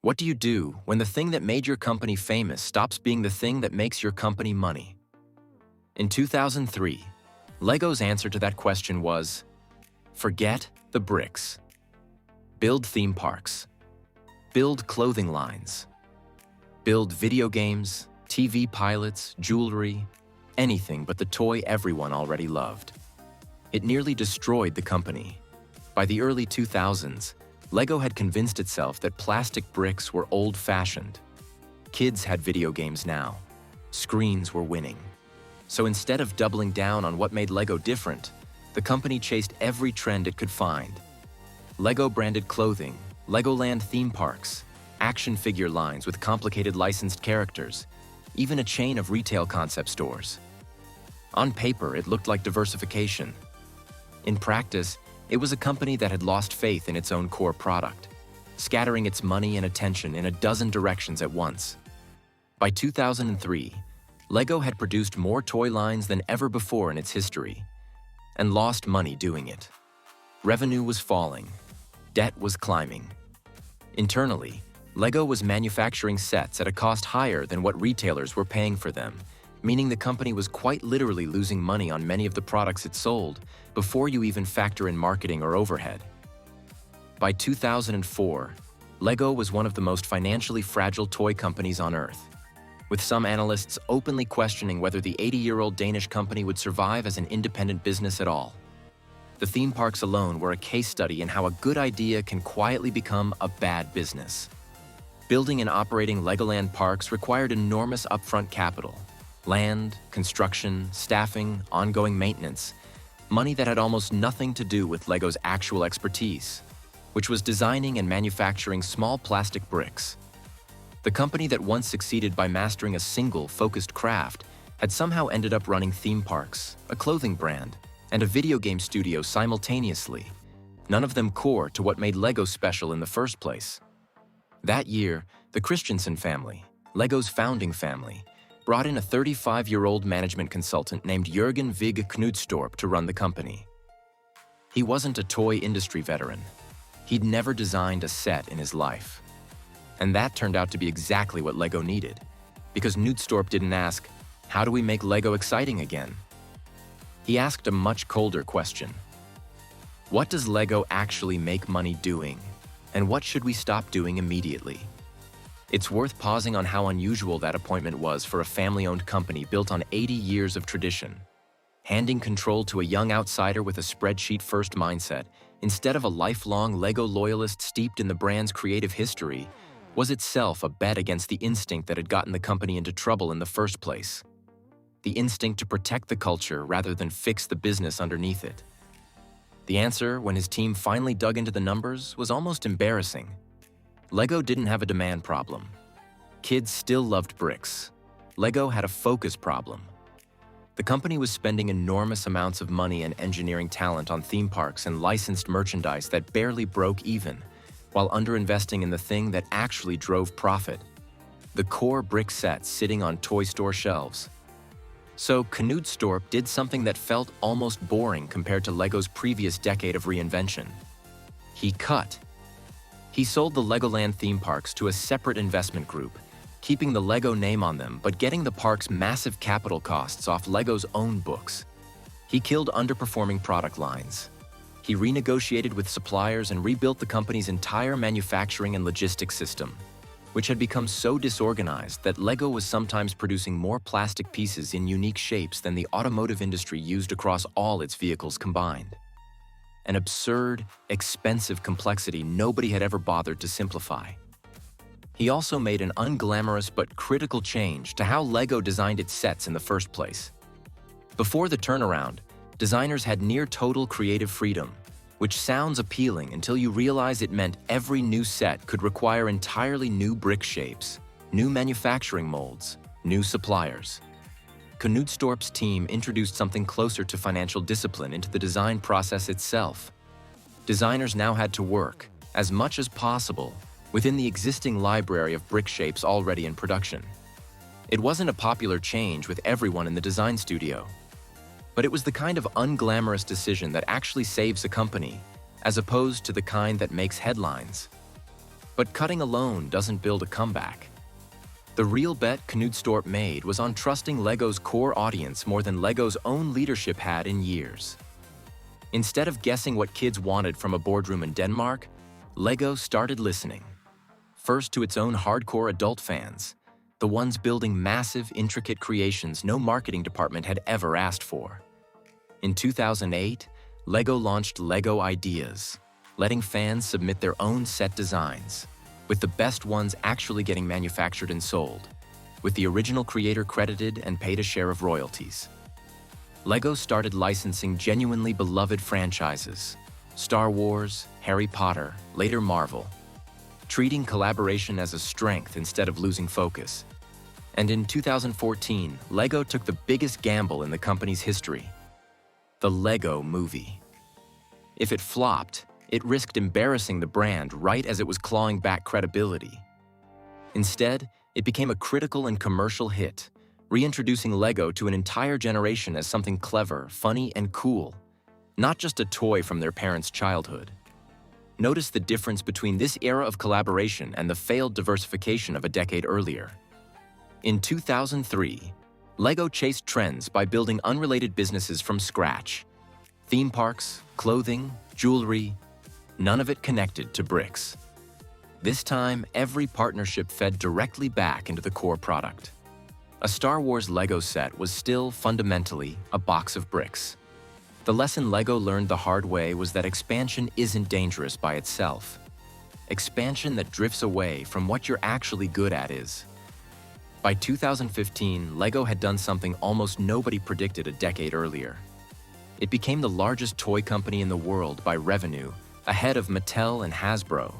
What do you do when the thing that made your company famous stops being the thing that makes your company money? In 2003, Lego's answer to that question was, forget the bricks. Build theme parks. Build clothing lines. Build video games, TV pilots, jewelry, anything but the toy everyone already loved. It nearly destroyed the company. By the early 2000s, Lego had convinced itself that plastic bricks were old-fashioned. Kids had video games now. Screens were winning. So instead of doubling down on what made Lego different, the company chased every trend it could find. Lego-branded clothing, Legoland theme parks, action figure lines with complicated licensed characters, even a chain of retail concept stores. On paper, it looked like diversification. In practice, it was a company that had lost faith in its own core product, scattering its money and attention in a dozen directions at once. By 2003, Lego had produced more toy lines than ever before in its history, and lost money doing it. Revenue was falling. Debt was climbing. Internally, Lego was manufacturing sets at a cost higher than what retailers were paying for them, meaning the company was quite literally losing money on many of the products it sold before you even factor in marketing or overhead. By 2004, Lego was one of the most financially fragile toy companies on Earth, with some analysts openly questioning whether the 80-year-old Danish company would survive as an independent business at all. The theme parks alone were a case study in how a good idea can quietly become a bad business. Building and operating Legoland parks required enormous upfront capital: land, construction, staffing, ongoing maintenance, money that had almost nothing to do with Lego's actual expertise, which was designing and manufacturing small plastic bricks. The company that once succeeded by mastering a single, focused craft had somehow ended up running theme parks, a clothing brand, and a video game studio simultaneously, none of them core to what made Lego special in the first place. That year, the Christensen family, Lego's founding family, brought in a 35-year-old management consultant named Jørgen Vigge Knudstorp to run the company. He wasn't a toy industry veteran. He'd never designed a set in his life. And that turned out to be exactly what Lego needed, because Knudstorp didn't ask, how do we make Lego exciting again? He asked a much colder question. What does Lego actually make money doing, and what should we stop doing immediately? It's worth pausing on how unusual that appointment was for a family-owned company built on 80 years of tradition. Handing control to a young outsider with a spreadsheet-first mindset, instead of a lifelong Lego loyalist steeped in the brand's creative history, was itself a bet against the instinct that had gotten the company into trouble in the first place. The instinct to protect the culture rather than fix the business underneath it. The answer, when his team finally dug into the numbers, was almost embarrassing. Lego didn't have a demand problem. Kids still loved bricks. Lego had a focus problem. The company was spending enormous amounts of money and engineering talent on theme parks and licensed merchandise that barely broke even, while underinvesting in the thing that actually drove profit: the core brick sets sitting on toy store shelves. So Knudstorp did something that felt almost boring compared to Lego's previous decade of reinvention. He cut. He sold the Legoland theme parks to a separate investment group, keeping the Lego name on them but getting the park's massive capital costs off Lego's own books. He killed underperforming product lines. He renegotiated with suppliers and rebuilt the company's entire manufacturing and logistics system, which had become so disorganized that Lego was sometimes producing more plastic pieces in unique shapes than the automotive industry used across all its vehicles combined. An absurd, expensive complexity nobody had ever bothered to simplify. He also made an unglamorous but critical change to how Lego designed its sets in the first place. Before the turnaround, designers had near-total creative freedom, which sounds appealing until you realize it meant every new set could require entirely new brick shapes, new manufacturing molds, new suppliers. Knudstorp's team introduced something closer to financial discipline into the design process itself. Designers now had to work, as much as possible, within the existing library of brick shapes already in production. It wasn't a popular change with everyone in the design studio, but it was the kind of unglamorous decision that actually saves a company, as opposed to the kind that makes headlines. But cutting alone doesn't build a comeback. The real bet Knudstorp made was on trusting LEGO's core audience more than LEGO's own leadership had in years. Instead of guessing what kids wanted from a boardroom in Denmark, LEGO started listening. First to its own hardcore adult fans, the ones building massive, intricate creations no marketing department had ever asked for. In 2008, LEGO launched LEGO Ideas, letting fans submit their own set designs, with the best ones actually getting manufactured and sold, with the original creator credited and paid a share of royalties. LEGO started licensing genuinely beloved franchises, Star Wars, Harry Potter, later Marvel, treating collaboration as a strength instead of losing focus. And in 2014, LEGO took the biggest gamble in the company's history: the LEGO Movie. If it flopped, it risked embarrassing the brand right as it was clawing back credibility. Instead, it became a critical and commercial hit, reintroducing LEGO to an entire generation as something clever, funny, and cool, not just a toy from their parents' childhood. Notice the difference between this era of collaboration and the failed diversification of a decade earlier. In 2003, LEGO chased trends by building unrelated businesses from scratch: theme parks, clothing, jewelry, none of it connected to bricks. This time, every partnership fed directly back into the core product. A Star Wars LEGO set was still fundamentally a box of bricks. The lesson LEGO learned the hard way was that expansion isn't dangerous by itself. Expansion that drifts away from what you're actually good at is. By 2015, LEGO had done something almost nobody predicted a decade earlier. It became the largest toy company in the world by revenue, ahead of Mattel and Hasbro,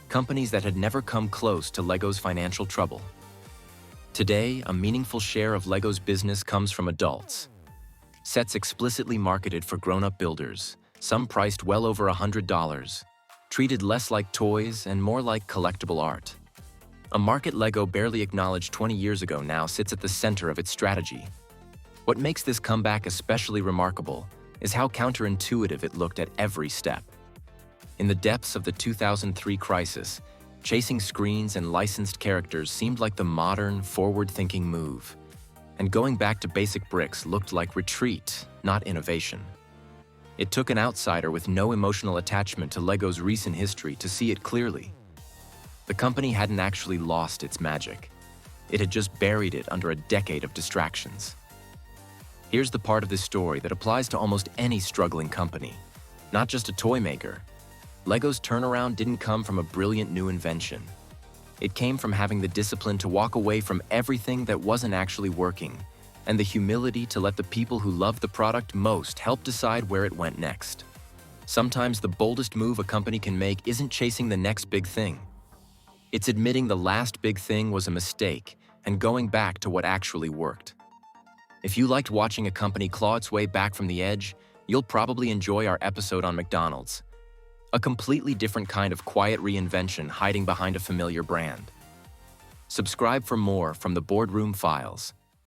companies that had never come close to LEGO's financial trouble. Today, a meaningful share of LEGO's business comes from adults. Sets explicitly marketed for grown-up builders, some priced well over $100, treated less like toys and more like collectible art. A market LEGO barely acknowledged 20 years ago now sits at the center of its strategy. What makes this comeback especially remarkable is how counterintuitive it looked at every step. In the depths of the 2003 crisis, chasing screens and licensed characters seemed like the modern, forward-thinking move. And going back to basic bricks looked like retreat, not innovation. It took an outsider with no emotional attachment to LEGO's recent history to see it clearly. The company hadn't actually lost its magic. It had just buried it under a decade of distractions. Here's the part of this story that applies to almost any struggling company, not just a toy maker. LEGO's turnaround didn't come from a brilliant new invention. It came from having the discipline to walk away from everything that wasn't actually working, and the humility to let the people who loved the product most help decide where it went next. Sometimes the boldest move a company can make isn't chasing the next big thing. It's admitting the last big thing was a mistake and going back to what actually worked. If you liked watching a company claw its way back from the edge, you'll probably enjoy our episode on McDonald's. A completely different kind of quiet reinvention hiding behind a familiar brand. Subscribe for more from the Boardroom Files.